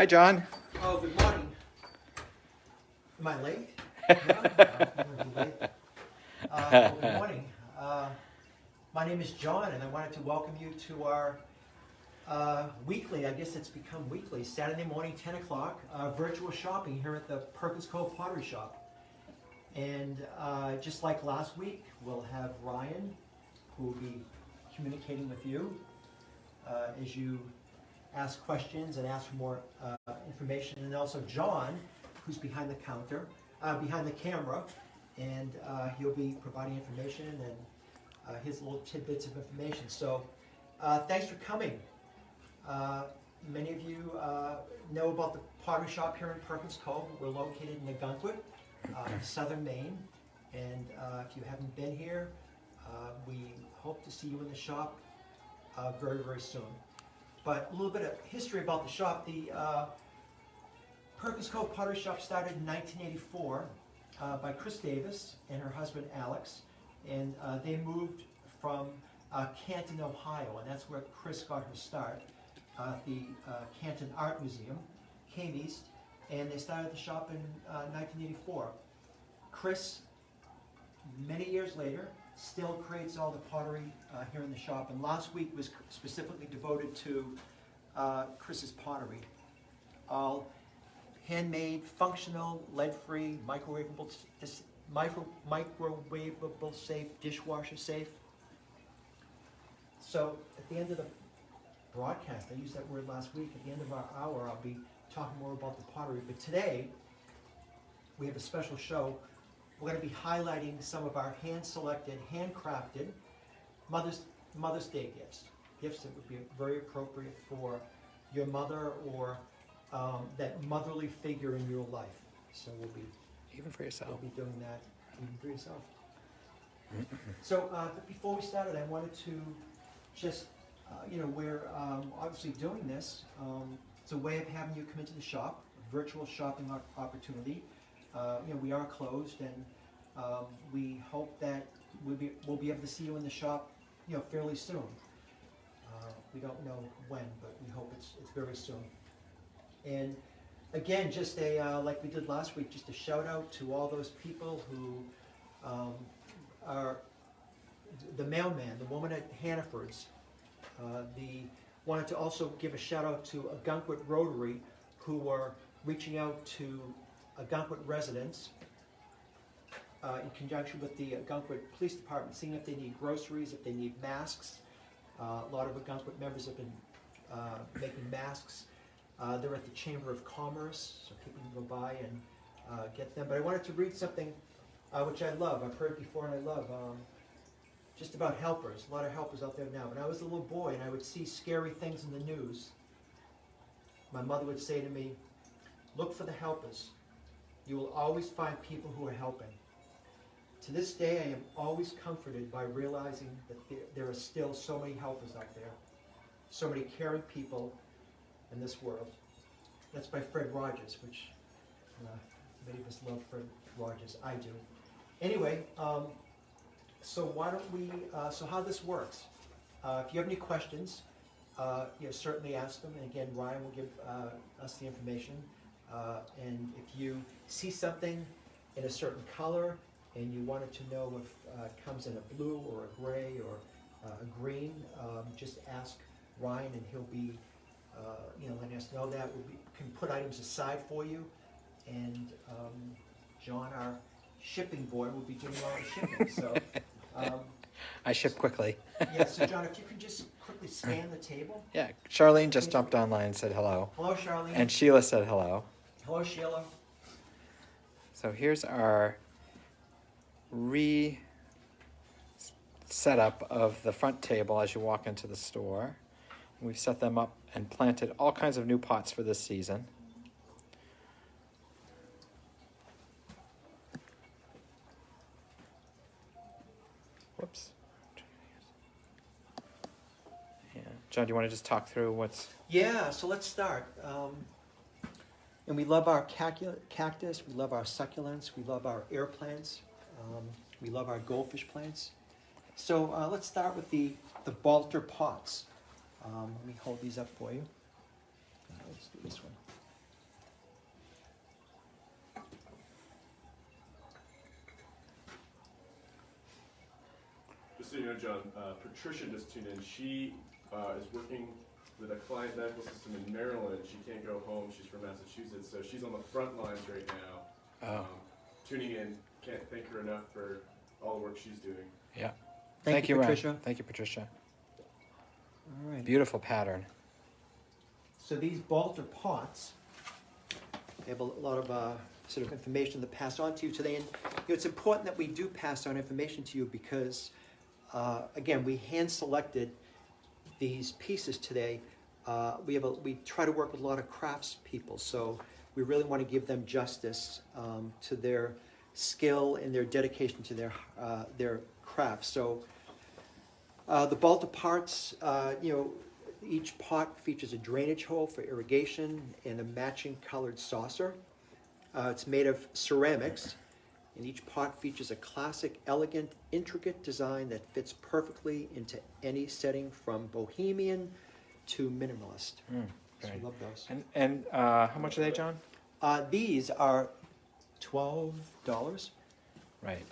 Hi, John. Oh, good morning. Am I late? No, I'm gonna be late. Good morning. My name is John, and I wanted to welcome you to our weekly, I guess it's become weekly, Saturday morning, 10 o'clock, virtual shopping here at the Perkins Cove Pottery Shop. And just like last week, we'll have Ryan, who will be communicating with you as you ask questions and ask for more information, and also John, who's behind the counter, behind the camera, and he'll be providing information and his little tidbits of information. So thanks for coming. Many of you know about the pottery shop here in Perkins Cove. We're located in Nagunquit, southern Maine, and if you haven't been here, we hope to see you in the shop very, very soon. But a little bit of history about the shop. The Perkins Cove Pottery Shop started in 1984 by Chris Davis and her husband Alex, and they moved from Canton, Ohio, and that's where Chris got her start, the Canton Art Museum, came east, and they started the shop in 1984. Chris, many years later, still creates all the pottery here in the shop, and last week was specifically devoted to Chris's pottery. All handmade, functional, lead-free, microwavable safe, dishwasher safe. So at the end of the broadcast, I used that word last week, at the end of our hour I'll be talking more about the pottery, but today we have a special show. We're going to be highlighting some of our hand-selected, handcrafted Mother's Day gifts. Gifts that would be very appropriate for your mother or that motherly figure in your life. So we'll be Even for yourself. We'll be doing that even for yourself. So but before we started, I wanted to just we're obviously doing this. It's a way of having you come into the shop, a virtual shopping opportunity. We are closed, and we hope that we'll be able to see you in the shop, fairly soon. We don't know when, but we hope it's very soon. And again, just like we did last week, just a shout out to all those people who are the mailman, the woman at Hannaford's. Wanted to also give a shout out to Nagunquit Rotary, who are reaching out to Nagunquit residents in conjunction with the Nagunquit Police Department, seeing if they need groceries, if they need masks. A lot of Nagunquit members have been making masks. They're at the Chamber of Commerce, so people can go by and get them. But I wanted to read something which I love. I've heard it before and I love. Just about helpers. A lot of helpers out there now. When I was a little boy and I would see scary things in the news, my mother would say to me, "Look for the helpers. You will always find people who are helping." To this day, I am always comforted by realizing that there are still so many helpers out there, so many caring people in this world. That's by Fred Rogers, which many of us love Fred Rogers. I do. Anyway, so why don't we, so how this works. If you have any questions, certainly ask them. And again, Ryan will give us the information. And if you see something in a certain color and you wanted to know if it comes in a blue or a gray or a green, just ask Ryan and he'll be letting us know that. We can put items aside for you, and John, our shipping boy, will be doing all the shipping. So I ship quickly. yeah, so John, if you could just quickly scan the table. Yeah, Charlene just jumped online and said hello. Hello, Charlene. And Sheila said hello. Hello, Sheila. So here's our setup of the front table as you walk into the store. We've set them up and planted all kinds of new pots for this season. Whoops. Yeah. John, do you want to just talk through what's... Yeah, so let's start. And we love our cactus, we love our succulents, we love our air plants, we love our goldfish plants. So let's start with the Balter pots. Let me hold these up for you. Let's do this one. so you know, John, Patricia just tuned in. She is working with a client medical system in Maryland. She can't go home. She's from Massachusetts, so she's on the front lines right now, tuning in. Can't thank her enough for all the work she's doing. Yeah. Thank you, Ron. Patricia. Thank you, Patricia. All right. Beautiful pattern. So these Balter pots, they have a lot of sort of information to pass on to you today. And it's important that we do pass on information to you because, again, we hand-selected these pieces today. We try to work with a lot of crafts people, so we really want to give them justice to their skill and their dedication to their craft. So the Balter parts, each pot features a drainage hole for irrigation and a matching colored saucer. It's made of ceramics, and each pot features a classic, elegant, intricate design that fits perfectly into any setting from bohemian to minimalist. So I love those. And how much are they, John? These are $12. Right.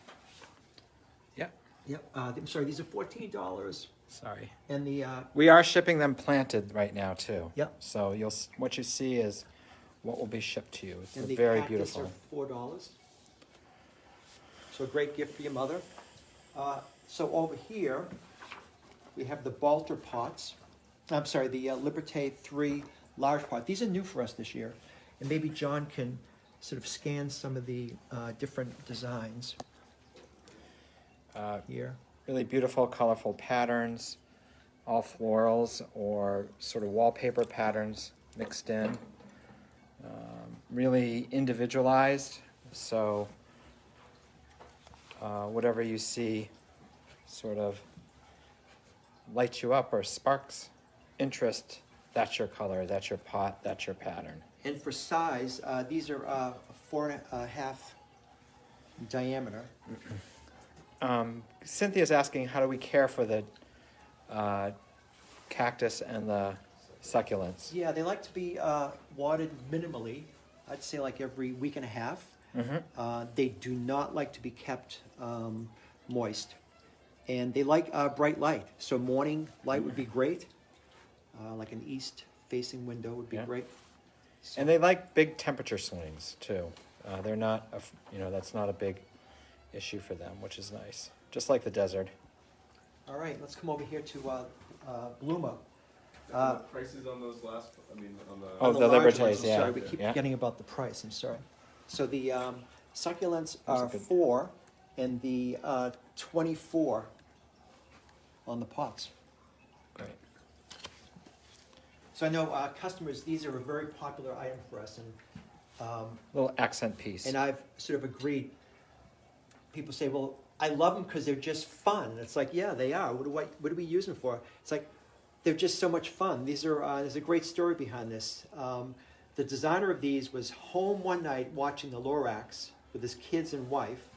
Yeah. Yep. I'm sorry, these are $14. Sorry. And the We are shipping them planted right now too. Yep. So what you see is what will be shipped to you. It's and the very cactus beautiful. are $4. So a great gift for your mother. So over here, we have the Balter pots. I'm sorry, the Liberté 3 large pot. These are new for us this year. And maybe John can sort of scan some of the different designs here. Really beautiful, colorful patterns, all florals or sort of wallpaper patterns mixed in. Really individualized, so whatever you see sort of lights you up or sparks interest, that's your color, that's your pot, that's your pattern. And for size, these are 4.5 diameter. Cynthia's asking, how do we care for the cactus and the succulents? Yeah, they like to be watered minimally. I'd say like every week and a half. They do not like to be kept moist. And they like bright light. So morning light would be great. Like an east-facing window would be great. So, And they like big temperature swings too. They're not, that's not a big issue for them, which is nice. Just like the desert. all right, let's come over here to Bluma. And the prices on those last, on the... Oh, On the large Libertés, ones, I'm yeah. sorry, we keep Yeah. forgetting about the price, I'm sorry. So the succulents Those are are good. 4 and the 24 on the pots. Great. So I know customers, these are a very popular item for us, and Little accent piece. and I've sort of agreed. People say, well, I love them because they're just fun. And it's like, yeah, they are. What do we use them for? It's like, they're just so much fun. These are, there's a great story behind this. The designer of these was home one night watching the Lorax with his kids and wife,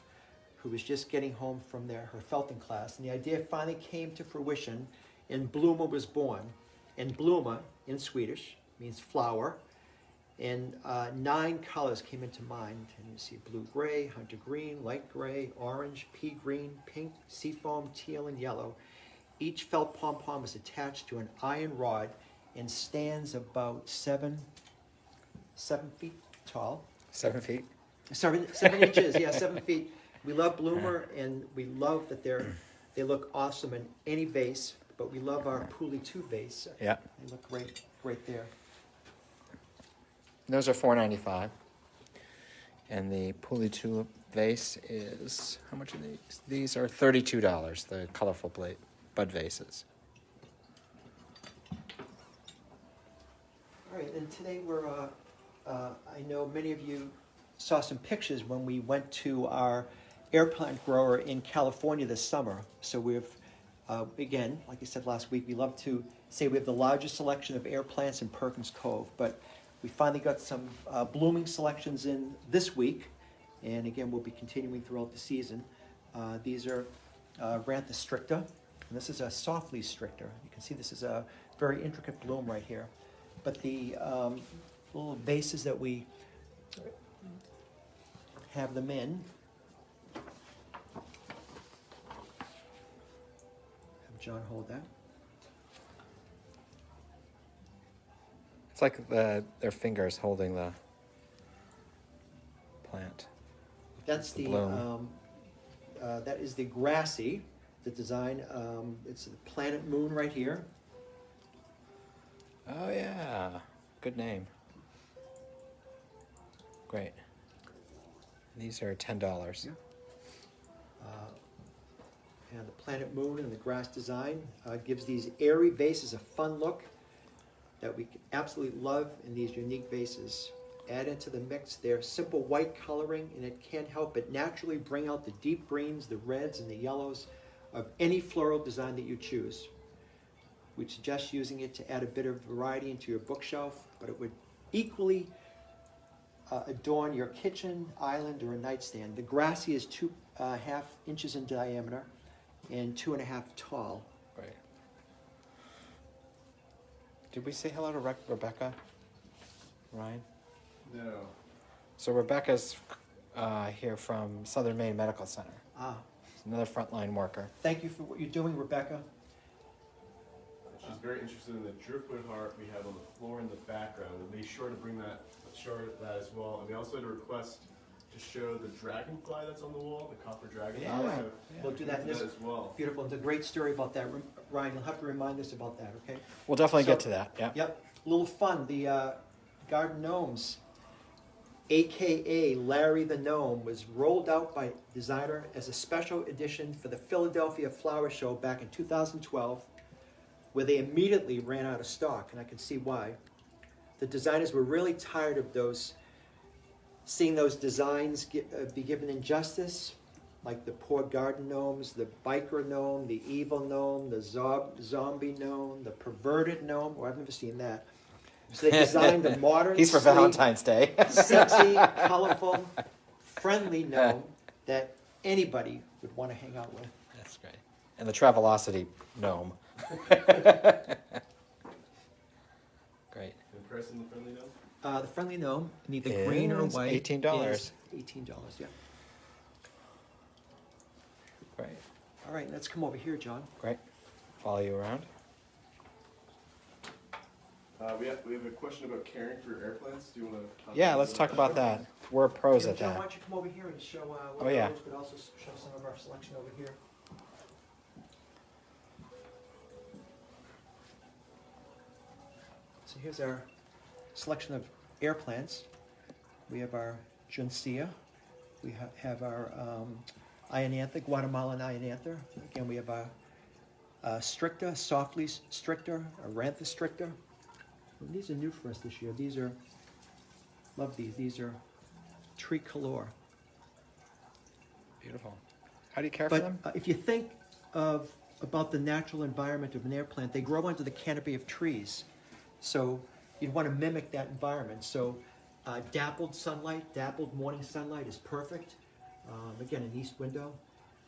who was just getting home from her Felton class. And the idea finally came to fruition, and Bluma was born. And Bluma, in Swedish, means flower. And 9 colors came into mind. And you see blue-gray, hunter green, light gray, orange, pea green, pink, seafoam, teal, and yellow. Each felt pom-pom is attached to an iron rod and stands about 7 feet tall. 7 feet. 7 inches, yeah, 7 feet. We love bloomer, and we love that they look awesome in any vase, but we love our Puli 2 vase. Yeah. They look great there. Those are $4.95. And the Puli Tulip vase is, how much are these? These are $32, the colorful bud vases. All right, and today we're, I know many of you saw some pictures when we went to our air plant grower in California this summer. So we've, again, like I said last week, we love to say we have the largest selection of air plants in Perkins Cove, but we finally got some blooming selections in this week, and again, we'll be continuing throughout the season. These are Ranthus stricta, and this is a softly stricta. You can see this is a very intricate bloom right here. But the little vases that we have them in John hold that. It's like their fingers holding the plant. That's The the, bloom. that is the grassy, the design. It's the planet moon right here. Oh yeah, good name. Great. These are $10. Yeah. And the planet moon and the grass design gives these airy vases a fun look that we absolutely love in these unique vases. Add into the mix their simple white coloring, and it can't help but naturally bring out the deep greens, the reds, and the yellows of any floral design that you choose. We'd suggest using it to add a bit of variety into your bookshelf, but it would equally adorn your kitchen, island, or a nightstand. The grassy is 2.5 inches in diameter and 2.5 tall. Great. Did we say hello to Rebecca? Ryan? No. So Rebecca's here from Southern Maine Medical Center. Ah, Another frontline worker. thank you for what you're doing, Rebecca. She's very interested in the driftwood heart we have on the floor in the background, and be sure to bring that, show her that as well. And we also had a request to show the dragonfly that's on the wall, the copper dragonfly. Yeah, So right. We'll do that in this. as well. Beautiful. It's a great story about that. Ryan, you'll have to remind us about that, okay? We'll definitely So- get to that. Yeah. Yep. A little fun. The garden gnomes, AKA Larry the Gnome, was rolled out by designer as a special edition for the Philadelphia Flower Show back in 2012, where they immediately ran out of stock, and I can see why. The designers were really tired of seeing those designs be given injustice, like the poor garden gnomes, the biker gnome, the evil gnome, the zombie gnome, the perverted gnome. Oh, I've never seen that. So they designed a modern, He's for sleek, Valentine's Day. sexy, colorful, friendly gnome that anybody would want to hang out with. That's great. And the Travelocity gnome. Great. And price on the friendly gnome? The friendly gnome, neither green or Is white, $18. is $18, yeah. Great. All right, let's come over here, John. Great. Follow you around. We have a question about caring for air plants. Do you want to talk Yeah, let's talk about that. We're pros Yeah, at John, why that. don't you come over here and show what Oh, yeah. those, but also show some of our selection over here. So here's our selection of air plants. We have our Juncia. We have our Ionantha, Guatemalan Ionantha. Again, we have our Stricta, Softly Stricta, Arantha Stricta. And these are new for us this year. These are, love these. These are tricolor. Beautiful. How do you care for But them? if you think about the natural environment of an air plant, they grow under the canopy of trees. So you'd want to mimic that environment. So dappled sunlight, dappled morning sunlight is perfect. Again, an east window.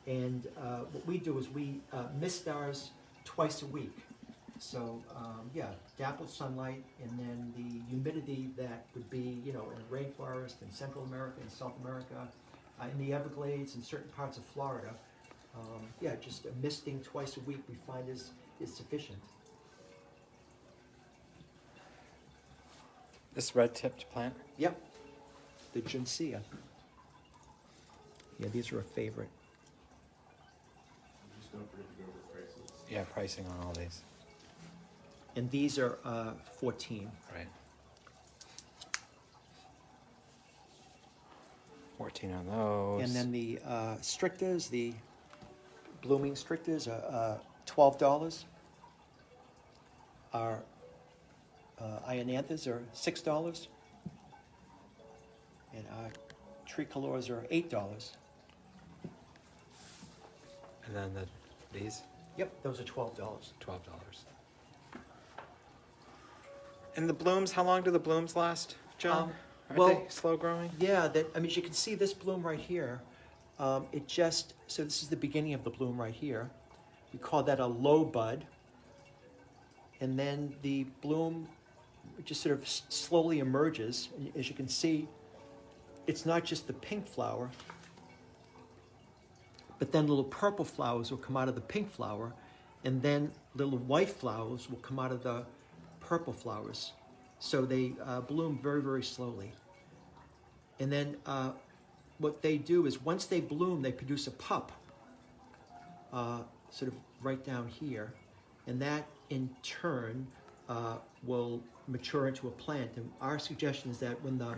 And what we do is we mist ours twice a week. So yeah, dappled sunlight, and then the humidity that would be, you know, in the rainforest in Central America and South America, in the Everglades and certain parts of Florida. Yeah, just misting twice a week we find is sufficient. This red-tipped plant? Yep, the Juncia. Yeah, these are a favorite. Just don't forget to go over prices. Yeah, pricing on all these. And these are 14. Right. 14 on those. And then the Strictas, the blooming Strictas are $12. Our Ionanthas are $6. And our tricolores are $8. And then these, Yep, those are $12. $12. And the blooms, how long do the blooms last, John? Are well, they slow growing? Yeah, I mean, as you can see this bloom right here, so this is the beginning of the bloom right here. We call that a low bud. And then the bloom just sort of slowly emerges. And as you can see, it's not just the pink flower, but then little purple flowers will come out of the pink flower, and then little white flowers will come out of the purple flowers. So they bloom very, very slowly. And then what they do is once they bloom, they produce a pup, sort of right down here. And that in turn will mature into a plant. And our suggestion is that when the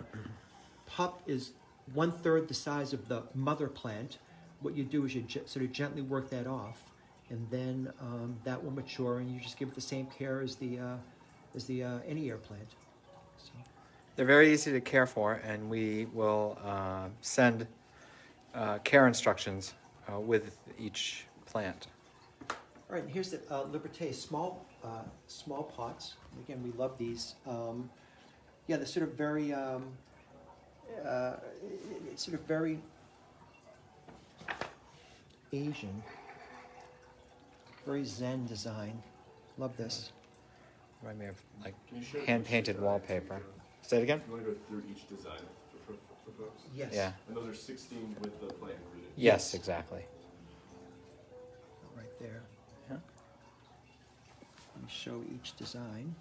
pup is 1/3 the size of the mother plant, what you do is you sort of gently work that off, and then that will mature, and you just give it the same care as the any air plant. So. They're very easy to care for, and we will send care instructions with each plant. All right, and here's the Liberté small pots. Again, we love these. Yeah, they're sort of very it's sort of very Asian, very Zen design. Love this. Remind me of like Can you show hand each painted design? wallpaper. Say it again? You want to go through each design for folks? Yes. Yeah. And those are 16 with the plant included? Yes, exactly. Right there. Yeah. Let me show each design.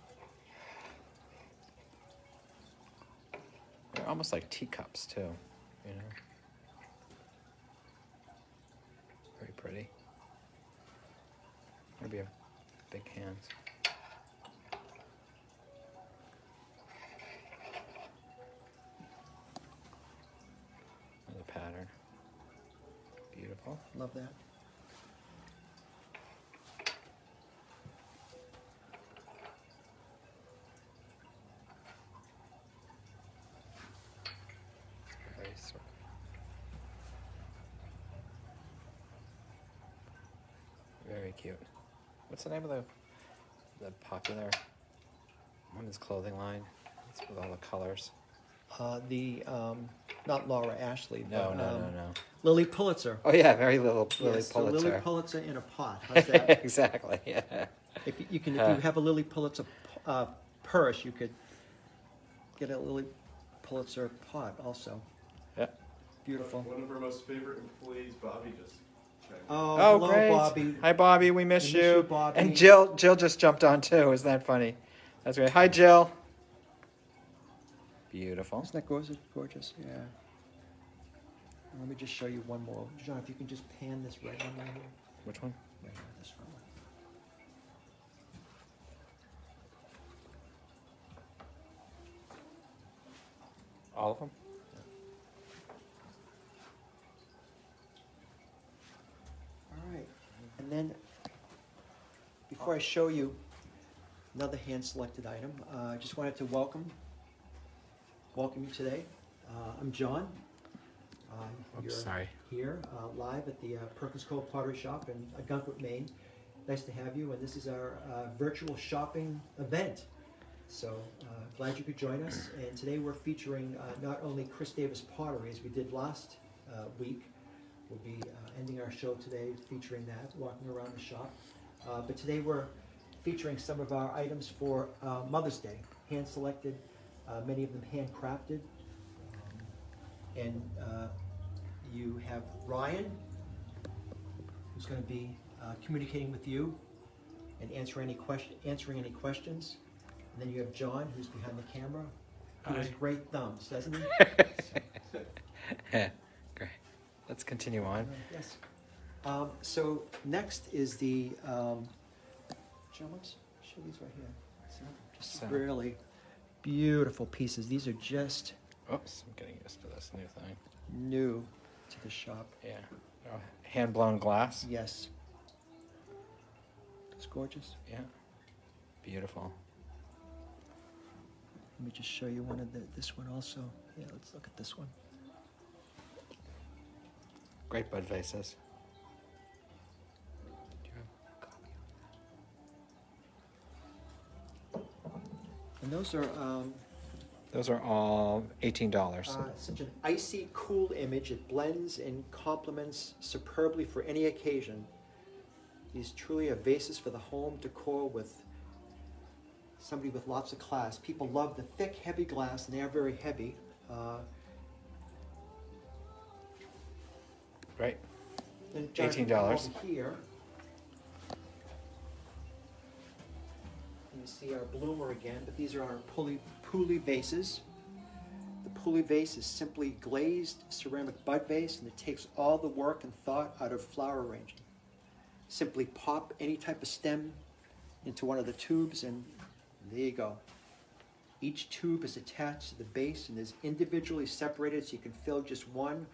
They're almost like teacups too, you know. Very pretty. Maybe have big hands. Another pattern. Beautiful. Love that. Very sort of- Very cute. What's the name of the popular women's clothing line? It's with all the colors. Not Laura Ashley, No, but no. Lily Pulitzer. Oh yeah, very little Lily Yes, Pulitzer. So Lily Pulitzer in a pot. How's that? Exactly. Yeah. If you have a Lily Pulitzer purse, you could get a Lily Pulitzer pot also. Yeah. Beautiful. One of our most favorite employees, Bobby, just chimed in. Oh, Oh, hello, great. Bobby. Hi, Bobby. We miss We miss you. you, Bobby. And Jill just jumped on too. Isn't that funny? That's great. Hi, Jill. Beautiful. Isn't that gorgeous? Gorgeous. Yeah. Let me just show you one more. John, if you can just pan this red one right here. Which one? Right here, this one. All of them? All right. And then, before I show you another hand-selected item, I just wanted to welcome you today. I'm John. You're Sorry. here live at the Perkins Cove Pottery Shop in Guntford, Maine. Nice to have you, and this is our virtual shopping event. So glad you could join us. And today we're featuring not only Chris Davis Pottery, as we did last week. We'll be ending our show today featuring that, walking around the shop. But today we're featuring some of our items for Mother's Day, hand-selected, many of them handcrafted. And you have Ryan, who's going to be communicating with you and answering any questions. And then you have John, who's behind the camera, who has great thumbs, doesn't he? Great. Let's continue on. Yes. So next is the John, let's show these right here. Just So- really beautiful pieces. These are just Oops, I'm getting used to this new thing. new to the shop. Yeah. Oh, hand-blown glass. Yes. It's gorgeous. Yeah. Beautiful. Let me just show you one of this one also. Yeah, let's look at this one. Great bud vases. Do you have a copy? And those are Those are all $18. such an icy, cool image. It blends and complements superbly for any occasion. These truly are vases for the home decor with somebody with lots of class. People love the thick, heavy glass, and they are very heavy. Right. And John, if you $18. come over here. you see our bloomer again, but these are our pulley vases. The pulley vase is simply glazed ceramic bud vase, and it takes all the work and thought out of flower arranging. Simply pop any type of stem into one of the tubes, and there you go. Each tube is attached to the base and is individually separated, so you can fill just one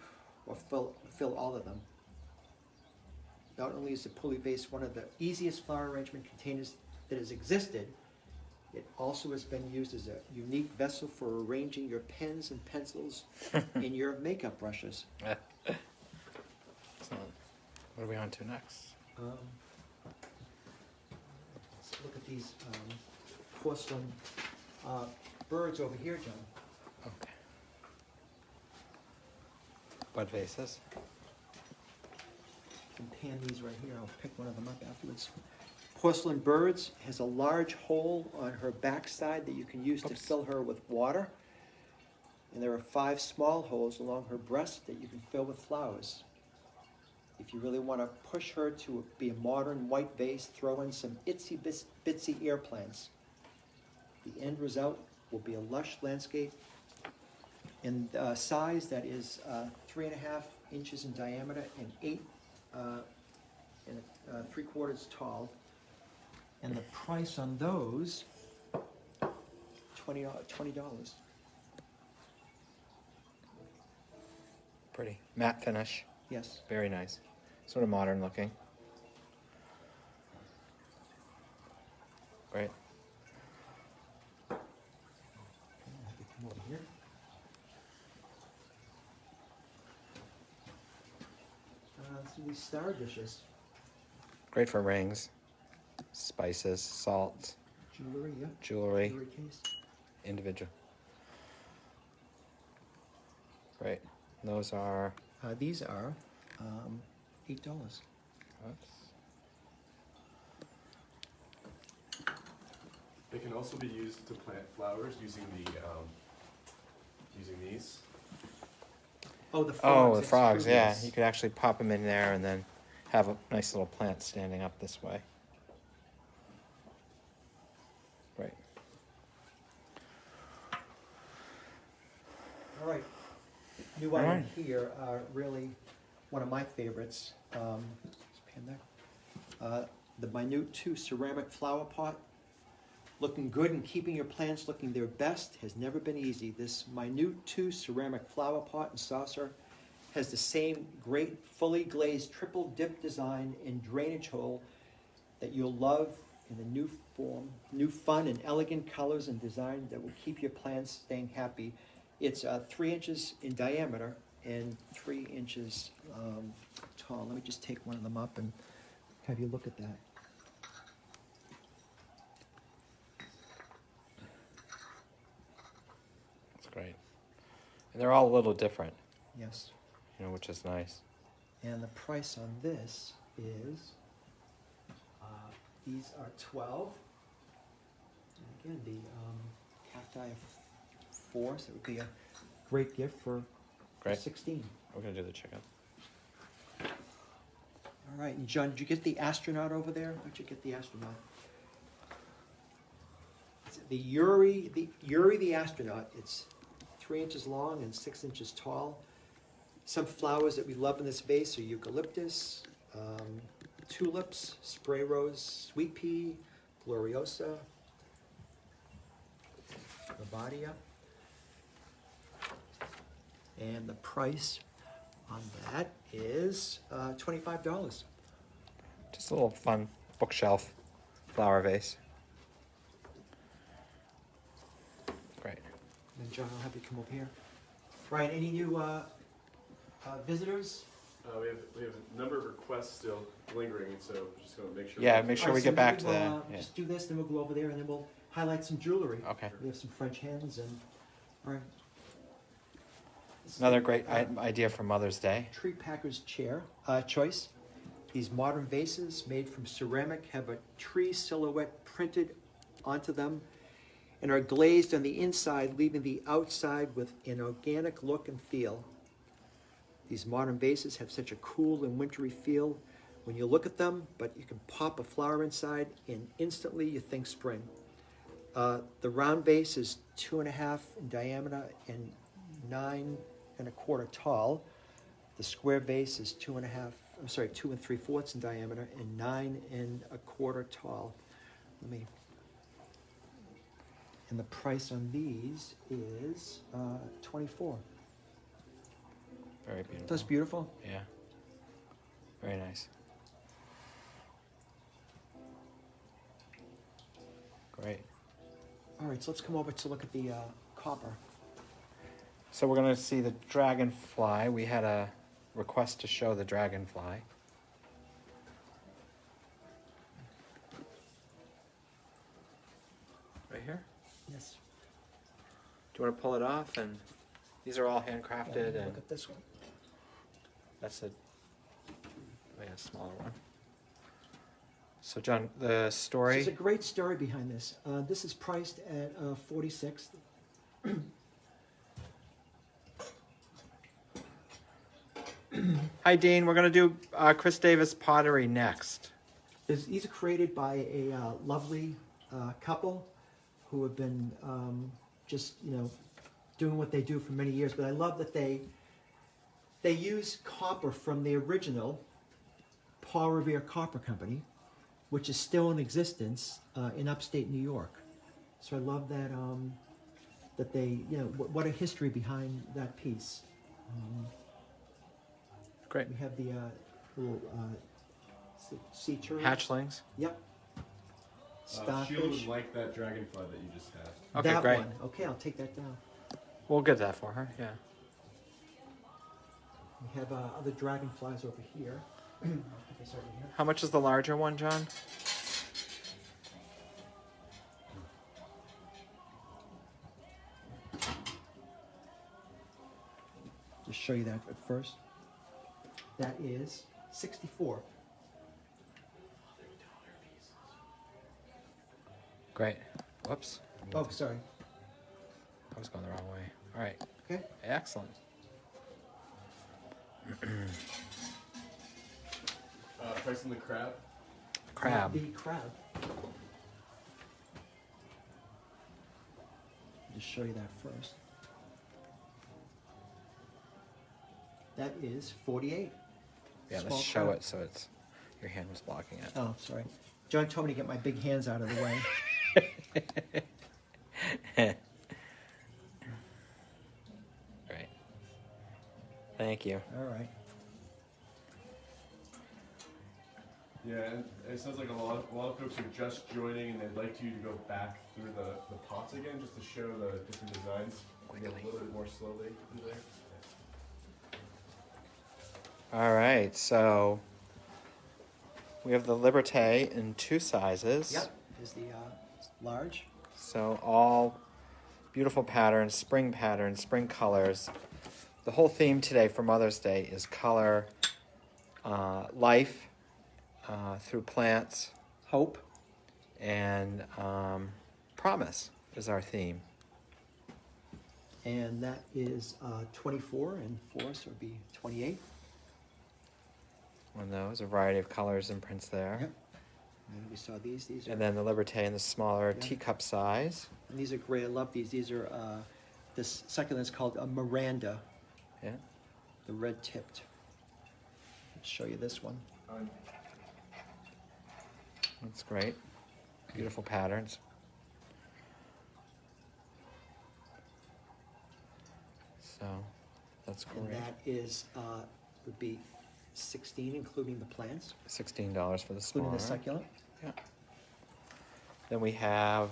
or fill all of them. Not only is the pulley vase one of the easiest flower arrangement containers that has existed, it also has been used as a unique vessel for arranging your pens and pencils and your makeup brushes. So, what are we on to next? Let's look at these porcelain birds over here, John. Okay. Bud vases. I can pan these right here. I'll pick one of them up afterwards. Porcelain birds has a large hole on her backside that you can use to fill her with water. And there are 5 small holes along her breast that you can fill with flowers. If you really want to push her to be a modern white vase, throw in some itsy bitsy air plants. The end result will be a lush landscape in size that is 3.5 inches in diameter and 8 and 3/4 tall. And the price on those, $20. Pretty. Matte finish. Yes. Very nice. Sort of modern looking. Great. Okay, I'll have to come over here. So these star dishes, Great for rings, spices, salt, jewelry, yeah. jewelry, Jewelry case. individual. Great. Those are. These are $8. Oops. They can also be used to plant flowers using these. Oh, the frogs. Oh, the it's frogs, true, yeah. yes. You could actually pop them in there and then have a nice little plant standing up this way. Right. All right. New All item right. here are really one of my favorites. Just pan that. The Minute 2 ceramic flower pot. Looking good and keeping your plants looking their best has never been easy. This Minute 2 ceramic flower pot and saucer has the same great fully glazed triple dip design and drainage hole that you'll love in the new form, new fun and elegant colors and design that will keep your plants staying happy. It's 3 inches in diameter and 3 inches tall. Let me just take one of them up and have you look at that. That's great. And they're all a little different, Yes. which is nice. And the price on this is, these are 12. And again, the cacti of 4, so it would be a great gift for Great. 16. We're going to do the chicken. All right, and John, did you get the astronaut over there? How'd you get the astronaut? It's the Yuri the astronaut. It's 3 inches long and 6 inches tall. Some flowers that we love in this vase are eucalyptus, tulips, spray rose, sweet pea, gloriosa, Labadia. And the price on that is $25. Just a little fun bookshelf flower vase. Great. And then John, I'll have you come over here. Brian, any new visitors? We have a number of requests still lingering, so we're just going to make sure. Yeah, make sure All we right, get so back we'll, to that. Yeah. Just do this, then we'll go over there, and then we'll highlight some jewelry. Okay. We have some French hens and, all right. This is Another the, great idea for Mother's Day. Tree Packer's chair choice. These modern vases made from ceramic have a tree silhouette printed onto them and are glazed on the inside, leaving the outside with an organic look and feel. These modern vases have such a cool and wintry feel when you look at them, but you can pop a flower inside and instantly you think spring. The round base is 2.5 in diameter and 9 1/4 tall. The square base is 2 3/4 in diameter and 9 1/4 tall. And the price on these is 24. Very beautiful. That's beautiful. Yeah. Very nice. Great. All right, so let's come over to look at the copper. So we're going to see the dragonfly. We had a request to show the dragonfly. Right here? Yes. Do you want to pull it off? And these are all handcrafted, and Look at this one. that's a smaller one. So John, the story. There's a great story behind this. This is priced at $46. Hi Dean, we're going to do Chris Davis pottery next. These are created by a lovely couple who have been just doing what they do for many years. But I love that they use copper from the original Paul Revere Copper Company, which is still in existence in upstate New York. So I love that that they what a history behind that piece. Great. We have the little sea turtle. Hatchlings. Yep. Sheila Starfish. would like that dragonfly that you just had. Okay, that great. one. Okay, I'll take that down. We'll get that for her. Yeah. We have other dragonflies over here. I think it's over here. How much is the larger one, John? Just show you that at first. That is 64. Great. Whoops. Oh, sorry. I was going the wrong way. All right. Okay. Excellent. Price on the crab? Crab. The crab. Just show you that first. That is 48. Yeah, Small let's show crab. it so it's your hand was blocking it. Oh, sorry. John told me to get my big hands out of the way. Great. Thank you. All right. Yeah, and it sounds like a lot of folks are just joining and they'd like you to go back through the pots again just to show the different designs. We go a little bit more slowly through there. All right, so we have the Liberté in 2 sizes. Yep. Is the large. So all beautiful patterns, spring colors. The whole theme today for Mother's Day is color, life through plants, Hope. and promise is our theme. And that is 24 and 4, so it would be 28. One of those, a variety of colors and prints there. Yep. And we saw these. These are. And then the Liberté in the smaller Yeah. teacup size. And these are great. I love these. These are this second is called a Miranda, Yeah. the red tipped. Let's show you this one. That's great. Beautiful patterns. So that's And great. that is would be 16, including the plants, $16 for the including smaller. the succulent. Yeah. Then we have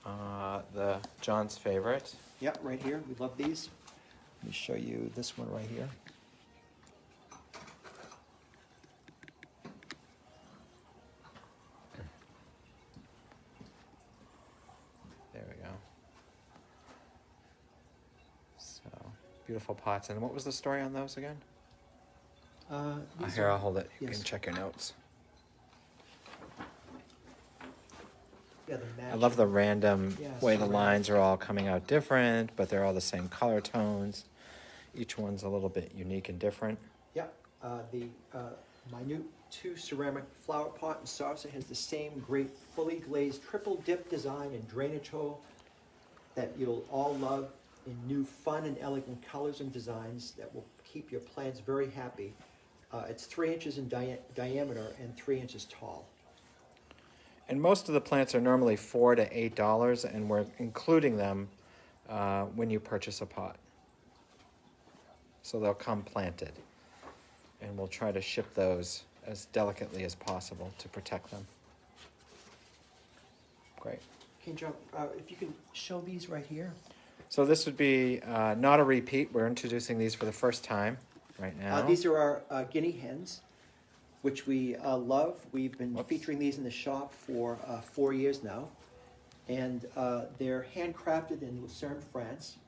the John's favorite. Yep, right here. We love these. Let me show you this one right here. There we go. So beautiful pots. And what was the story on those again? These Here, are- I'll hold it. You yes. can check your notes. Yeah, the I love the matching. random Yeah, way so the random. lines are all coming out different, but they're all the same color tones. Each one's a little bit unique and different. Yep, the minute 2 ceramic flower pot and saucer. Has the same great fully glazed triple dip design and drainage hole that you'll all love in new fun and elegant colors and designs that will keep your plants very happy. It's 3 inches in diameter and 3 inches tall. And most of the plants are normally $4 to $8, and we're including them when you purchase a pot. So they'll come planted, and we'll try to ship those as delicately as possible to protect them. Great. Okay, John, if you can show these right here. So this would be not a repeat. We're introducing these for the first time right now. These are our guinea hens, which we love. We've been featuring these in the shop for 4 years now. And they're handcrafted in Lucerne, France.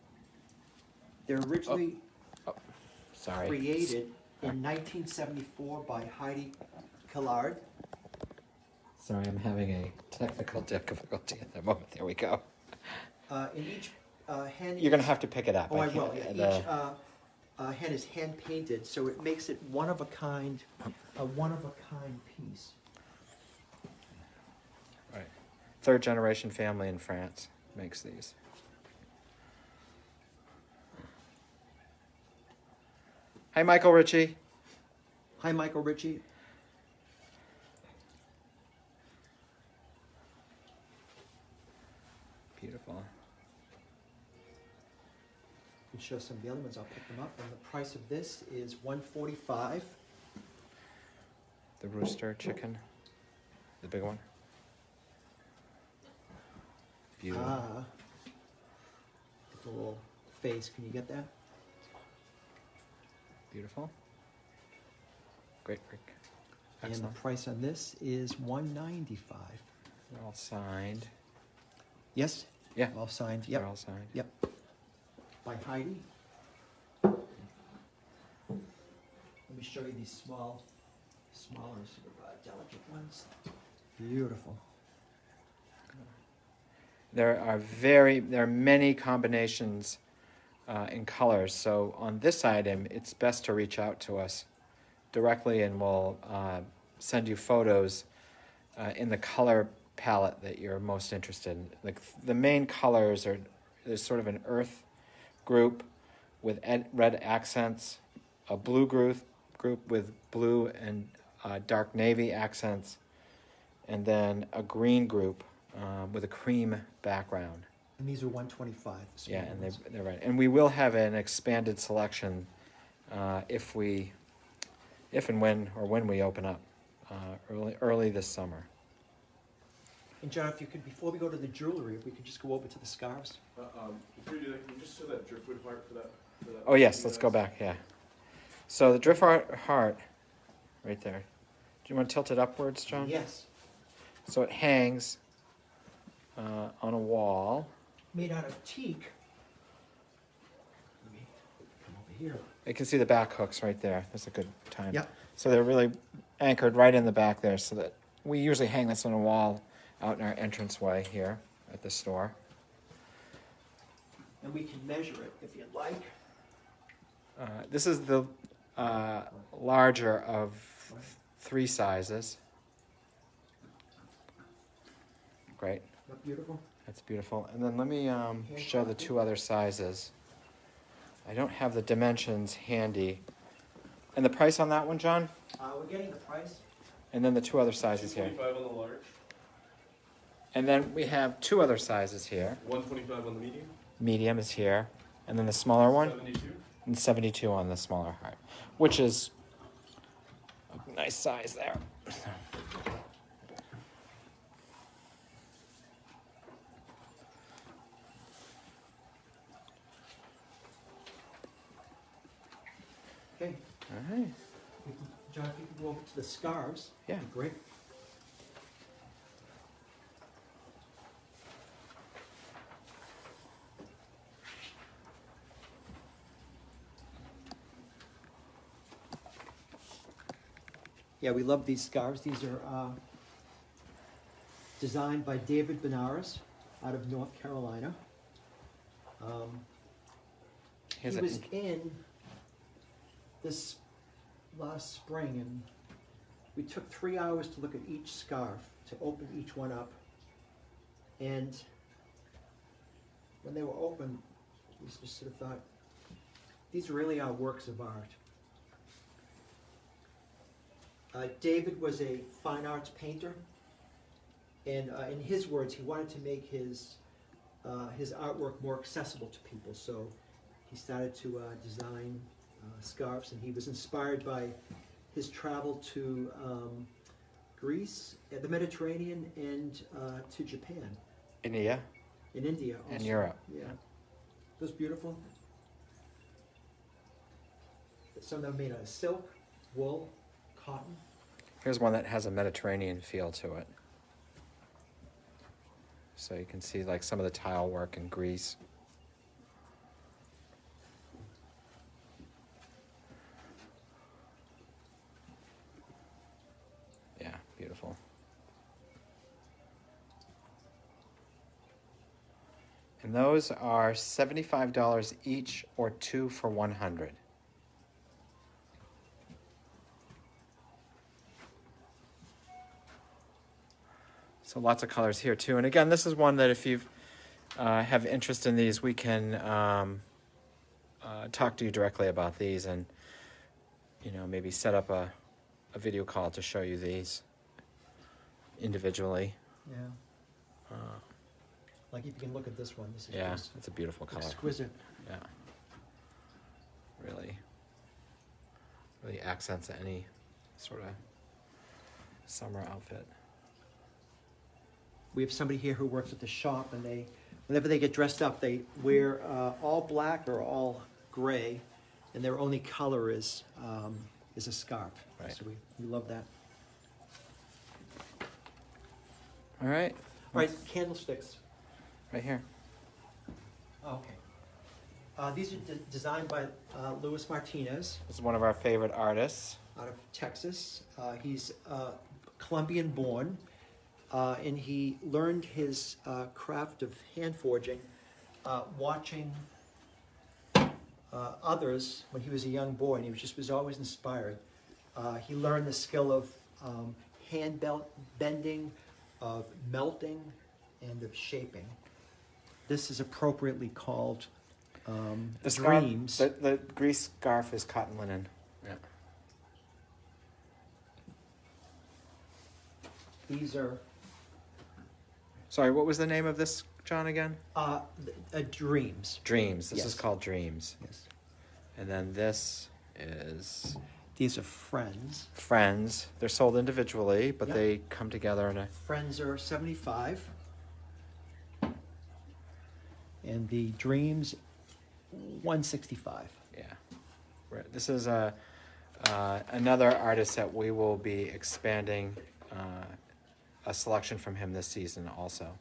They're originally created in 1974 by Heidi Collard. Sorry, I'm having a technical difficulty at the moment. There we go. In each hen, you're going to have to pick it up. Oh, I will. Yeah. Each hen is hand painted, so it makes it one of a kind piece. Right. 3rd generation family in France makes these. Hi, Michael Ritchie. Hi, Michael Ritchie. Beautiful. You can show some of the other ones. I'll pick them up. And the price of this is $145. The rooster chicken, the big one. Beautiful. The little face. Can you get that? Beautiful. Great, great. Excellent. And the price on this is $195. They're all signed. Yes? Yeah. All signed. Yep. They're all signed. Yep. By Heidi. Let me show you these smaller, sort of delicate ones. Beautiful. There are many combinations in colors. So on this item, it's best to reach out to us directly, and we'll send you photos in the color palette that you're most interested in. Like the main colors are, there's sort of an earth group with red accents, a blue group with blue and dark navy accents, and then a green group with a cream background. And these are $125. Yeah, and they're right. And we will have an expanded selection if and when we open up early this summer. And John, if you could, before we go to the jewelry, if we could just go over to the scarves. Before you do that, can you just show that driftwood heart for that? Oh yes, let's go back. Yeah. So the driftwood heart, right there. Do you want to tilt it upwards, John? Yes. So it hangs on a wall. Made out of teak. Let me come over here. You can see the back hooks right there. That's a good time. Yep. So they're really anchored right in the back there, so that we usually hang this on a wall out in our entranceway here at the store. And we can measure it if you'd like. This is the larger of 3 sizes. Great. Not beautiful? That's beautiful. And then let me show the 2 other sizes. I don't have the dimensions handy. And the price on that one, John? We're getting the price. And then the 2 other sizes here. $225 on the large. And then we have 2 other sizes here. $125 on the medium. Medium is here. And then the smaller one? 72. And 72 on the smaller heart, which is a nice size there. Okay. All right. John, if you could go over to the scarves. Yeah. That'd be great. Yeah, we love these scarves. These are designed by David Benares out of North Carolina. He was in this last spring, and we took 3 hours to look at each scarf, to open each one up. And when they were open, we just sort of thought, these really are works of art. David was a fine arts painter, and in his words, he wanted to make his artwork more accessible to people. So he started to design scarves, and he was inspired by his travel to Greece, the Mediterranean, and to Japan. India. In India also. And Europe. Yeah. Those beautiful. Some of them made out of silk, wool, cotton. Here's one that has a Mediterranean feel to it. So you can see like some of the tile work in Greece. Yeah, beautiful. And those are $75 each or 2 for $100. So lots of colors here too. And again, this is one that if you have interest in these, we can talk to you directly about these, and maybe set up a video call to show you these individually. Yeah. Like if you can look at this one, this is Yeah, just it's a beautiful color. exquisite. Yeah. Really accents any sort of summer outfit. We have somebody here who works at the shop, and whenever they get dressed up, they wear all black or all gray, and their only color is a scarf. Right. So we love that. All right. All right, candlesticks. Right here. Oh, okay. These are designed by Luis Martinez This is one of our favorite artists. out of Texas. He's Colombian born, and he learned his craft of hand forging watching others when he was a young boy, and he was always inspired. He learned the skill of hand bending, of melting, and of shaping. This is appropriately called dreams. The Greece scarf is cotton linen. Yeah. These are Sorry, what was the name of this, John, again? dreams. Dreams. This Yes. is called Dreams. Yes. And then this is These are friends. Friends. They're sold individually, but Yep. they come together in a... Friends are 75. And the dreams, 165. Yeah. This is another artist that we will be expanding a selection from him this season also.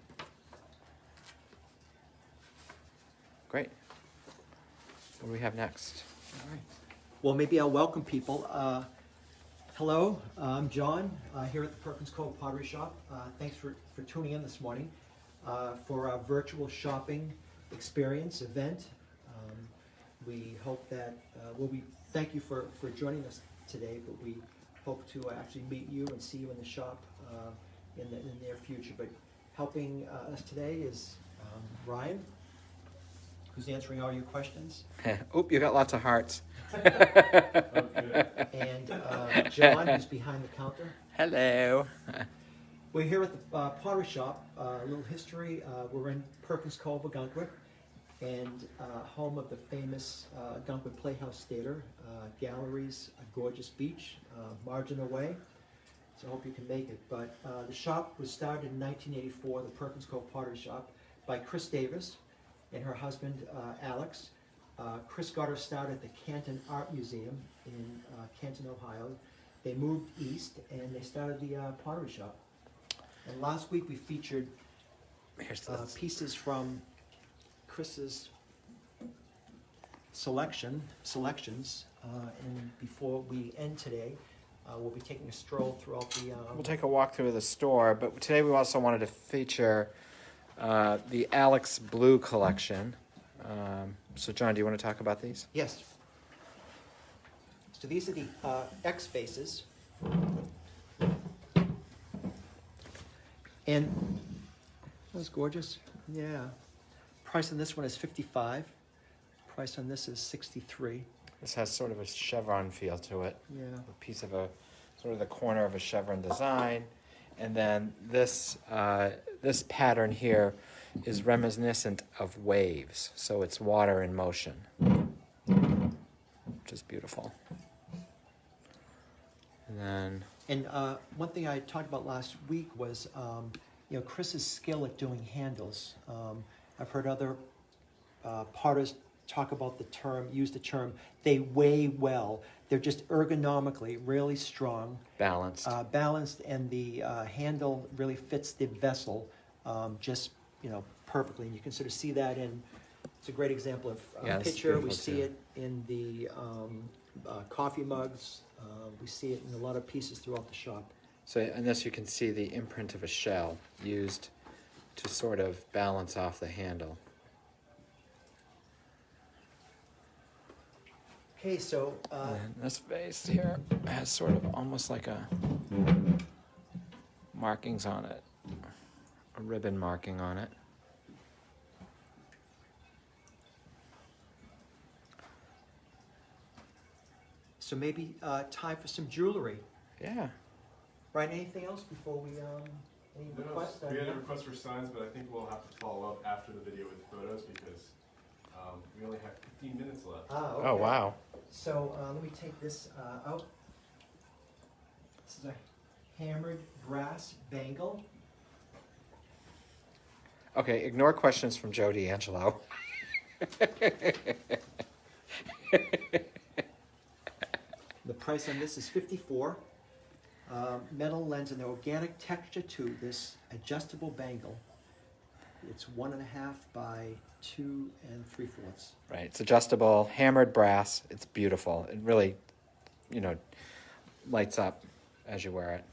Great. What do we have next? All right. Well, maybe I'll welcome people. Hello, I'm John, here at the Perkins Cove Pottery Shop. Thanks for tuning in this morning for our virtual shopping experience event. We hope that, thank you for joining us today, but we hope to actually meet you and see you in the shop in the near future. But helping us today is Ryan, who's answering all your questions. Oop, you got lots of hearts. Okay. And John, who's behind the counter. Hello. We're here at the Pottery Shop. A little history. We're in Perkins Cove, Algonquin, and home of the famous Algonquin Playhouse Theater, galleries, a gorgeous beach, margin away. So I hope you can make it. But the shop was started in 1984, the Perkins Cove Pottery Shop, by Chris Davis and her husband, Alex. Chris got her started at the Canton Art Museum in Canton, Ohio. They moved east and they started the pottery shop. And last week we featured pieces from Chris's selections. And before we end today, we'll be taking a stroll throughout the... We'll take a walk through the store, but today we also wanted to feature the Alex Blue collection. So John, do you want to talk about these? Yes. So these are the X faces. And that's gorgeous. Yeah. Price on this one is 55. Price on this is 63. This has sort of a chevron feel to it. Yeah. A piece of a, sort of the corner of a chevron design. And then this, this pattern here is reminiscent of waves. So it's water in motion, which is beautiful. And then, And one thing I talked about last week was, you know, Chris's skill at doing handles. I've heard other potters talk about the term, use the term, they weigh well. They're just ergonomically really strong. balanced. Balanced, and the handle really fits the vessel just, you know, perfectly. And you can sort of see that in, it's a great example of Yeah, this is picture. We beautiful see too. it in the coffee mugs. We see it in a lot of pieces throughout the shop. So in this you can see the imprint of a shell used to sort of balance off the handle. Okay, so And this vase here has sort of almost like a markings on it, a ribbon marking on it. so maybe time for some jewelry. Yeah. Right, anything else before we, any requests? We had a request for signs, but I think we'll have to follow up after the video with photos because we only have 15 minutes left. Okay. Oh wow. So let me take this out. This is a hammered brass bangle. Okay, ignore questions from Joe D'Angelo. The price on this is 54. Metal lends an organic texture to this adjustable bangle. It's 1.5 by 2 3/4. Right, it's adjustable, hammered brass. It's beautiful. It really, you know, lights up as you wear it.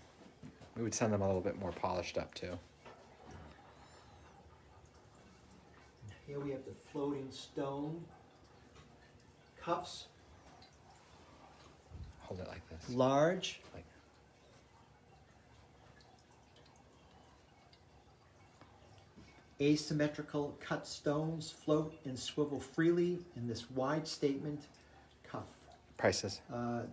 We would send them a little bit more polished up too. Here we have the floating stone cuffs, Hold it like this. large. Like, Asymmetrical cut stones float and swivel freely in this wide statement cuff. prices.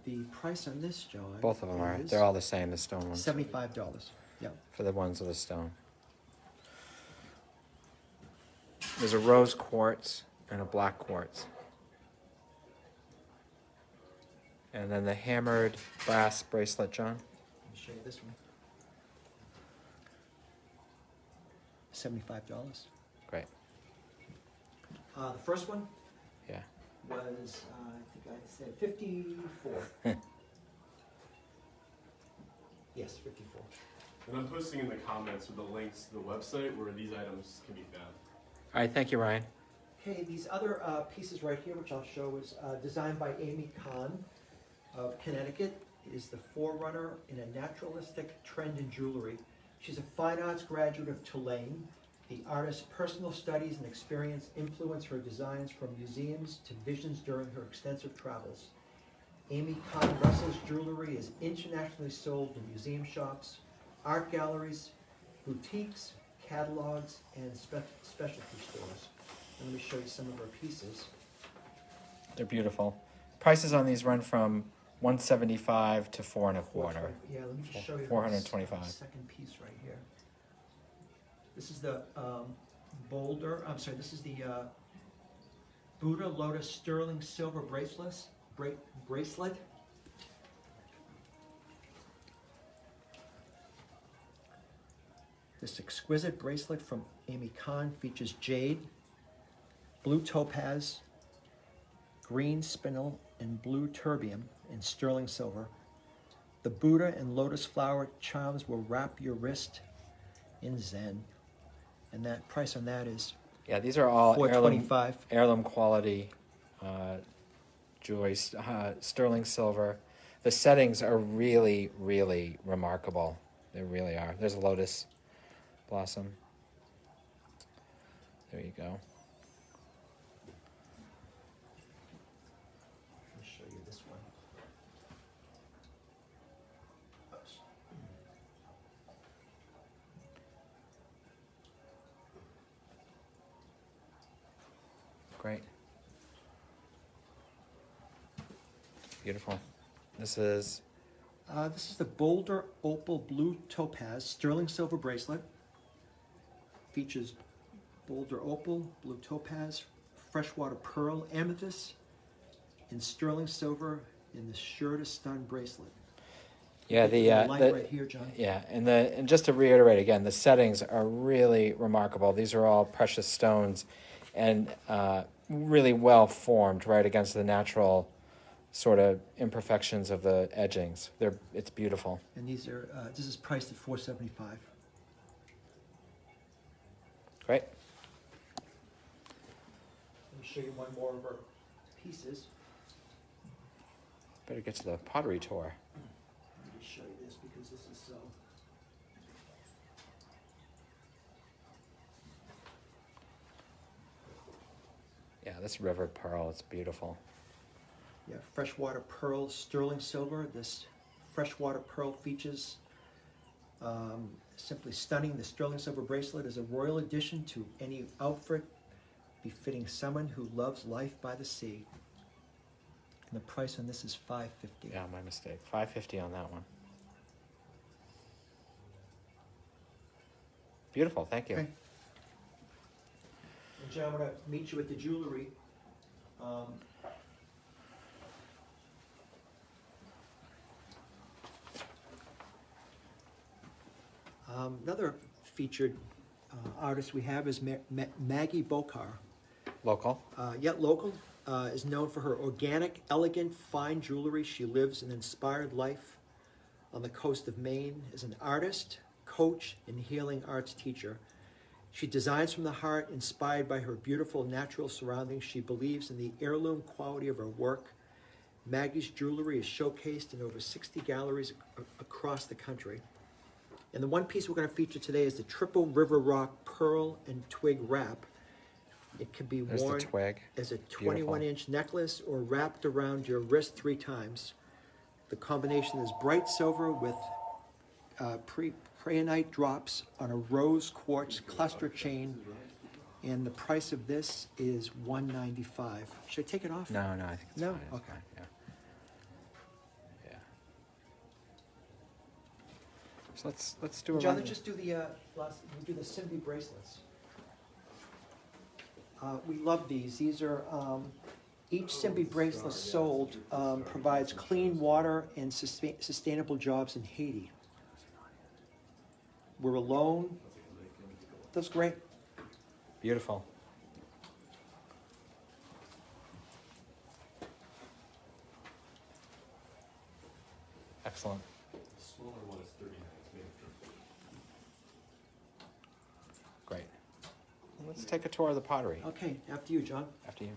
The price on this, John, Both of them are. is They're all the same, the stone ones. $75. Yeah. For the ones with the stone. There's a rose quartz and a black quartz. And then the hammered brass bracelet, John. Let me show you this one. $75. Great. The first one Yeah. was, I think I said 54. Yes, 54. And I'm posting in the comments with the links to the website where these items can be found. All right, thank you, Ryan. Okay, these other pieces right here, which I'll show, is designed by Amy Kahn of Connecticut. It is the forerunner in a naturalistic trend in jewelry. She's a fine arts graduate of Tulane. The artist's personal studies and experience influence her designs from museums to visions during her extensive travels. Amy Kahn Russell's jewelry is internationally sold in museum shops, art galleries, boutiques, catalogs, and specialty stores. And let me show you some of her pieces. They're beautiful. Prices on these run from $175 to $4 1/4. Yeah, let me just show you. $425. This second piece right here. This is the boulder. I'm sorry. This is the Buddha Lotus sterling silver bracelet. This exquisite bracelet from Amy Kahn features jade, blue topaz, green spinel, and blue terbium in sterling silver. The Buddha and lotus flower charms will wrap your wrist in Zen. And that price on that is Yeah, these are all $425. heirloom quality jewelry, sterling silver. The settings are really, really remarkable. They really are. There's a lotus blossom. There you go. Let me show you this one. Oops. Great. Beautiful. This is This is the Boulder Opal Blue Topaz Sterling Silver Bracelet. Features Boulder Opal, Blue Topaz, Freshwater Pearl, Amethyst, and Sterling Silver in the Sure to Stun bracelet. yeah, The light right here, John. yeah, and just to reiterate again, the settings are really remarkable. These are all precious stones, and really well formed, right against the natural sort of imperfections of the edgings. It's beautiful. And these are this is priced at $475. Great. Let me show you one more of our pieces. Better get to the pottery tour. Let me show you this because this is so. Yeah, this river pearl, it's beautiful. Yeah, freshwater pearl, sterling silver. This freshwater pearl features simply stunning. The sterling silver bracelet is a royal addition to any outfit befitting someone who loves life by the sea. And the price on this is $550. Yeah, my mistake. $550 on that one. Beautiful, thank you. Okay. And John, I'm going to meet you at the jewelry. Another featured artist we have is Maggie Bokar. Local. Yet local, is known for her organic, elegant, fine jewelry. She lives an inspired life on the coast of Maine as an artist, coach, and healing arts teacher. She designs from the heart, inspired by her beautiful natural surroundings. She believes in the heirloom quality of her work. Maggie's jewelry is showcased in over 60 galleries across the country. And the one piece we're going to feature today is the Triple River Rock Pearl and Twig Wrap. It can be There's worn the twig. as a Beautiful. 21-inch necklace or wrapped around your wrist 3 times. The combination is bright silver with preonite drops on a rose quartz cluster chain, and the price of this is $195. Should I take it off? No, I think it's No? fine. It's Okay. fine, yeah. Yeah. So let's do a John, run. let's just do the Simbi bracelets. We love these. These are each Simbi bracelet sold provides clean water and sustainable jobs in Haiti. We're alone. That's great. Beautiful. Excellent. The smaller one is 39. It's made of Great. Let's take a tour of the pottery Okay, after you, John. after you.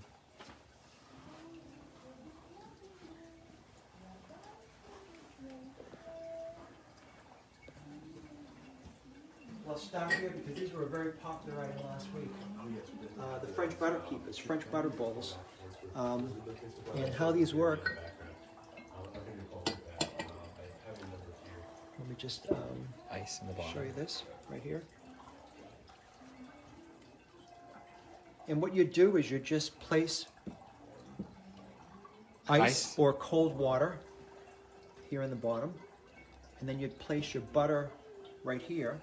I'll start here because these were a very popular item last week. The French butter keepers, French butter bowls, and how these work. Let me just Ice in the bottom. show you this right here. And what you do is you just place ice or cold water here in the bottom, and then you'd place your butter right here,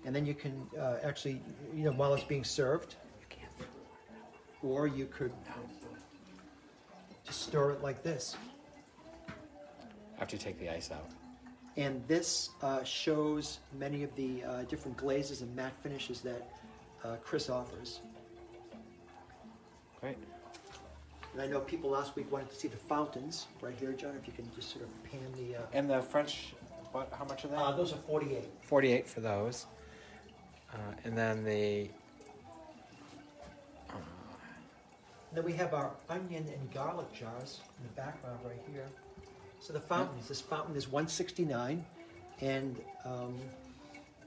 and then you can actually, while it's being served, or you could just stir it like this. After you take the ice out. And this shows many of the different glazes and matte finishes that Chris offers. Great. And I know people last week wanted to see the fountains right here, John. If you can just sort of pan the. And the French, how much are they? Those are 48. 48 for those. And then the Then we have our onion and garlic jars in the background right here. So the fountains. This fountain is $169, and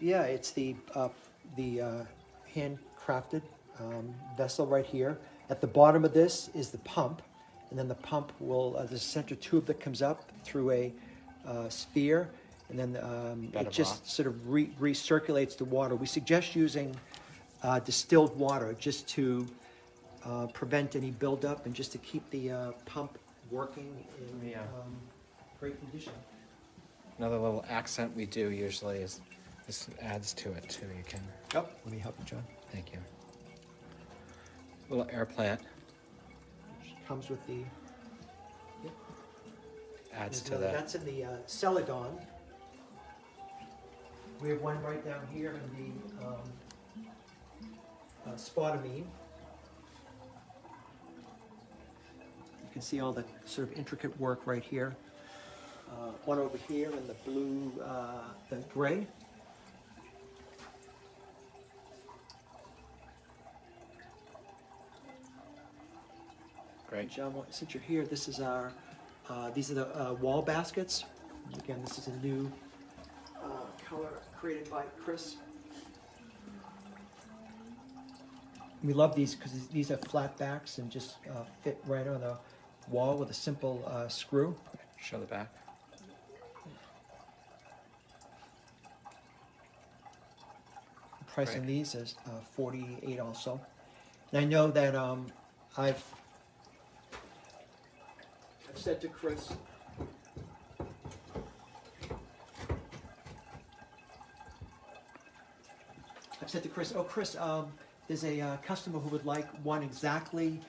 yeah, it's the handcrafted vessel right here. At the bottom of this is the pump, and then the pump will there's a center tube that comes up through a sphere, and then it just sort of recirculates the water. We suggest using distilled water just to prevent any buildup and just to keep the pump working in Yeah. great condition. Another little accent we do usually is, this adds to it too. You can, Yep. Let me help you, John. thank you. Little air plant Comes with the. Yep. adds to There's, that. That's in the Celadon. We have one right down here in the spodumene. You can see all the sort of intricate work right here. One over here in the blue, the gray. Great. John, since you're here, this is our, these are the wall baskets. Again, this is a new color created by Chris. We love these because these have flat backs and just fit right on the wall with a simple screw. Show the back. The price on Right. these is $48 also. And I know that I've said to Chris, oh Chris, there's a customer who would like one exactly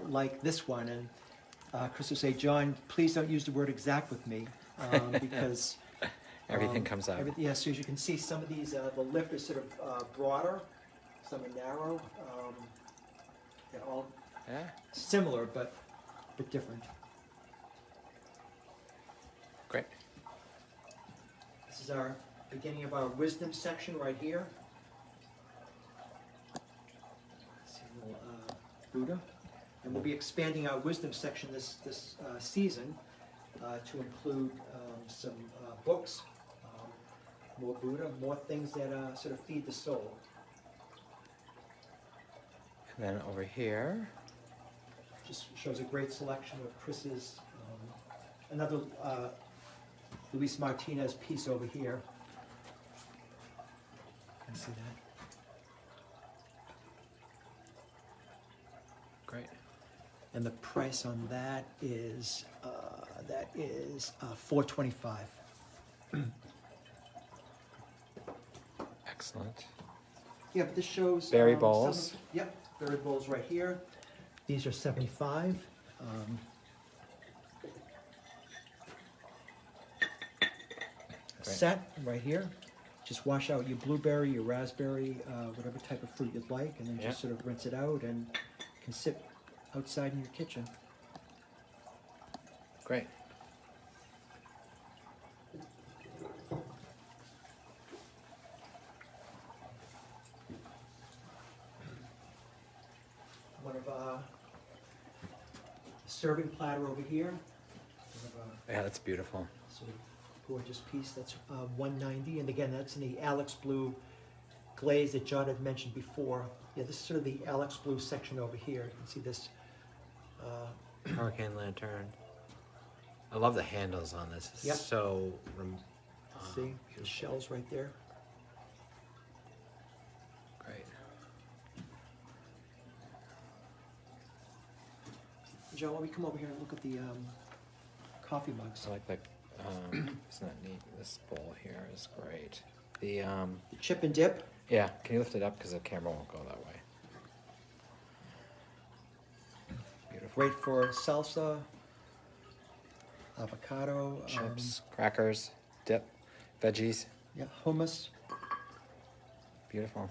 like this one, and Chris would say, John, please don't use the word exact with me, because Everything comes out. yeah, so as you can see, some of these, the lift is sort of broader, some are narrow. They're all Yeah. similar, but different. Great. This is our beginning of our wisdom section right here. See a little Buddha. And we'll be expanding our wisdom section this season to include some books, more Buddha, more things that sort of feed the soul. And then over here, Just shows a great selection of Chris's, another Luis Martinez piece over here. Can you see that? great. And the price on that is $425. Excellent. Yeah, but this shows Berry some bowls. of- yep, berry bowls right here. These are $75. Great. Set right here. Just wash out your blueberry, your raspberry, whatever type of fruit you'd like, and then Yeah. just sort of rinse it out and can sit outside in your kitchen. Great. One of serving platter over here. One of Yeah, that's beautiful. sort of gorgeous piece. That's $190, and again, that's in the Alex Blue glaze that John had mentioned before. Yeah, this is sort of the Alex Blue section over here. You can see this. Hurricane lantern. I love the handles on this. It's Yep. so See the beautiful. shells right there. Great. John, why don't we come over here and look at the coffee mugs? I like that. Isn't that neat? This bowl here is great. The The chip and dip. yeah. Can you lift it up because the camera won't go that way? Beautiful. Great for salsa, avocado, Chips, crackers, dip, veggies. yeah, hummus. Beautiful.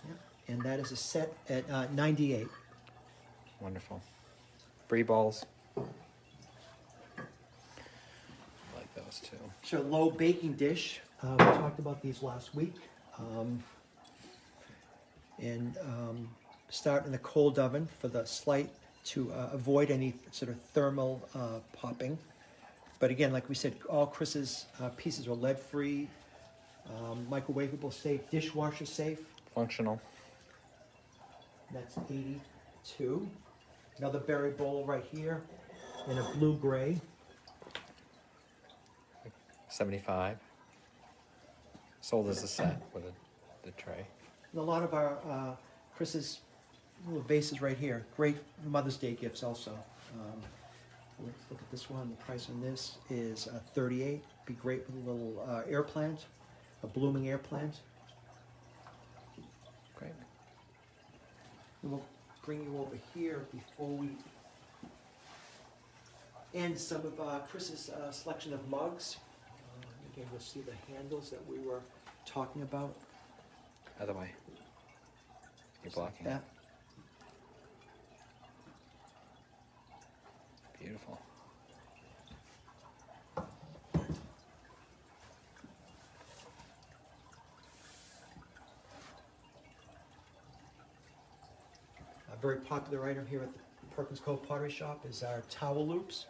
Yeah. And that is a set at $98. Wonderful. Brie balls. Like those too. So low baking dish. We talked about these last week. Start in the cold oven for the slight to avoid any sort of thermal popping. But again, like we said, all Chris's pieces are lead-free, microwavable safe, dishwasher safe. Functional. That's 82. Another berry bowl right here in a blue-gray. 75. Sold as a set with the tray. And a lot of our Chris's little vases right here. Great Mother's Day gifts also. Look at this one. The price on this is $38. Be great with a little air plant, a blooming air plant. Great. And we'll bring you over here before we end some of Chris's selection of mugs. Again, you'll see the handles that we were talking about. Other way. You're blocking. That. Beautiful. A very popular item here at the Perkins Cove Pottery Shop is our towel loops.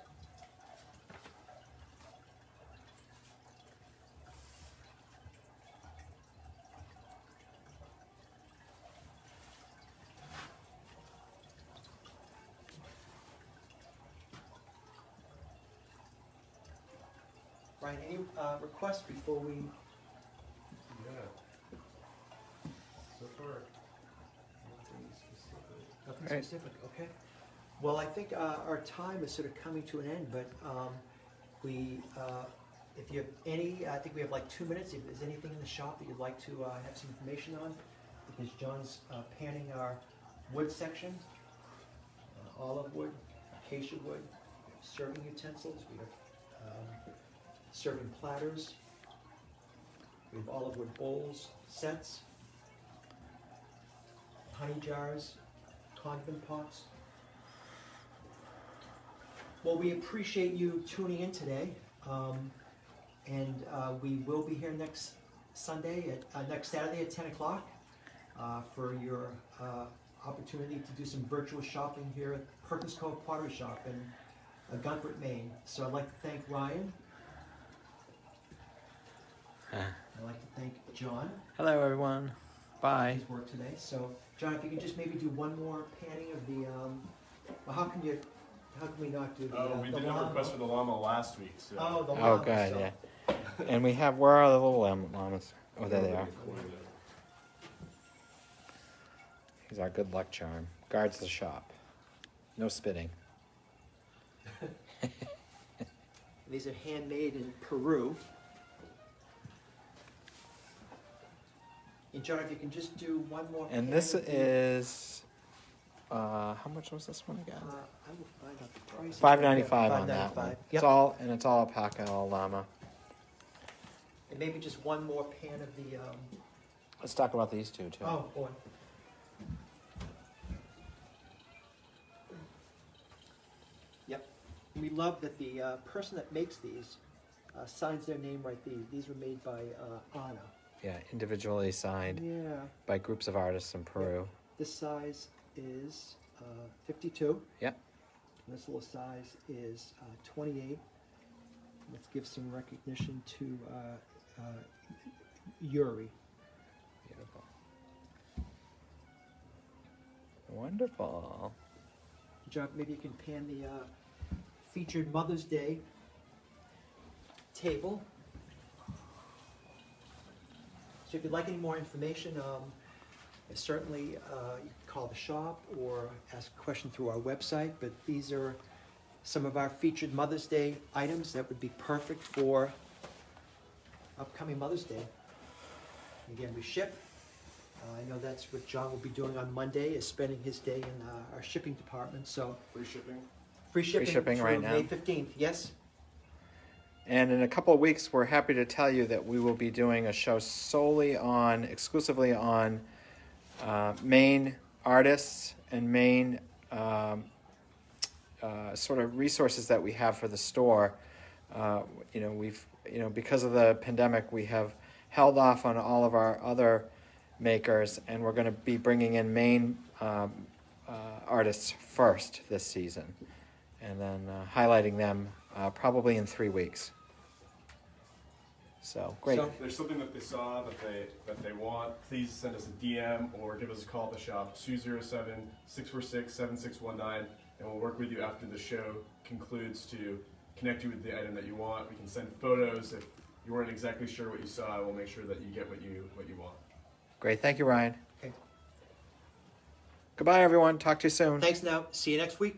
Ryan, any requests before we? Yeah. So far, nothing specific. Nothing Right. specific, okay. Well, I think our time is sort of coming to an end, but if you have any, I think we have like 2 minutes. If there's anything in the shop that you'd like to have some information on, because John's panning our wood section, olive wood, acacia wood, serving utensils, we have serving platters, we have olive wood bowls, sets, honey jars, condiment pots. Well, we appreciate you tuning in today, and we will be here next Saturday at 10 o'clock for your opportunity to do some virtual shopping here at Perkins Cove Pottery Shop in Guntford, Maine. So I'd like to thank Ryan. I'd like to thank John. Hello, everyone. Bye. His work today. So, John, if you could just maybe do one more panning of the. Well, how can we not do the? Oh, we the did have a llama? request for the llama last week, so. Oh, the Oh, llama. good, so- yeah. And we have, where are the little llamas? Oh, there they are. He's our good luck charm. Guards the shop. No spitting. These are handmade in Peru. And John, if you can just do one more. And pan this of the- is, how much was this one again? I will find out the price. $5.95 on that one. $5.95. It's Yep. it's all alpaca, all llama. And maybe just one more pan of the. Let's talk about these two too. Oh boy. Yep. We love that the person that makes these signs their name right. These were made by Anna. Yeah, individually signed Yeah. by groups of artists in Peru. This size is 52. Yep. This little size is 28. Let's give some recognition to Yuri. Beautiful. Wonderful. John, maybe you can pan the featured Mother's Day table. So if you'd like any more information, certainly you can call the shop or ask a question through our website, but these are some of our featured Mother's Day items that would be perfect for upcoming Mother's Day. Again, we ship. I know that's what John will be doing on Monday, is spending his day in our shipping department. So Free shipping? free shipping right through now. May 15th, yes? And in a couple of weeks, we're happy to tell you that we will be doing a show exclusively on Maine artists and Maine sort of resources that we have for the store. Because of the pandemic, we have held off on all of our other makers, and we're going to be bringing in Maine artists first this season, and then highlighting them probably in 3 weeks. So great. So- If there's something that they saw that they want, please send us a DM or give us a call at the shop, 207-646-7619, and we'll work with you after the show concludes to connect you with the item that you want. We can send photos. If you weren't exactly sure what you saw, we'll make sure that you get what you want. Great. Thank you, Ryan. Okay. Goodbye, everyone. Talk to you soon. Thanks now. See you next week.